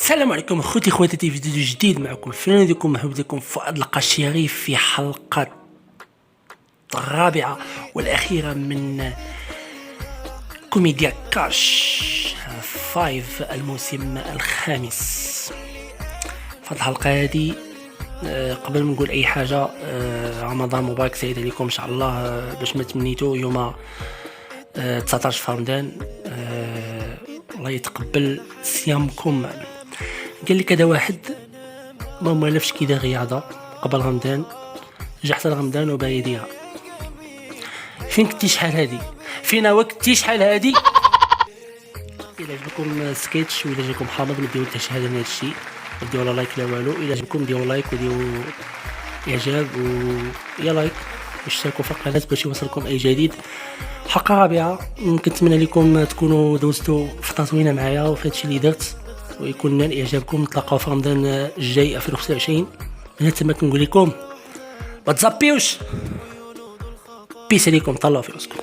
السلام عليكم اخوتي اخواتاتي، في فيديو جديد معكم فنانكم محبوبكم فؤاد القشيري في حلقة الرابعة والأخيرة من كوميديا كاش 5 الموسم الخامس. في الحلقة هذه قبل ما نقول أي حاجة، رمضان مبارك سعيد عليكم إن شاء الله. باش ما تمنيتو يوم 19 في رمضان، الله يتقبل صيامكم. قال لك هذا واحد ما مالفش كيدير رياضه قبل رمضان، جا حتى رمضان وباغي يديرها. فين كنتي شحال هادي؟ فينا وكنتي شحال هادي؟ الا عجبكم سكيتش ولا جاكم حامض ما ديروا حتى شي حاجه من هادشي، ما ديروا لا لايك لا والو. الا عجبكم ديروا لايك وديروا اعجاب ويا لايك واشتركوا في القناه باش يوصلكم اي جديد. حلقه رابعه، كنتمنى لكم تكونوا دوزتوا فتره زوينه معايا وفي هادشي اللي درت، ويكون نال اعجابكم. نتلاقاو في رمضان الجاي 2025. من تما كنقول لكم ما تزابيوش. بيس عليكم، طلعوا في راسكم.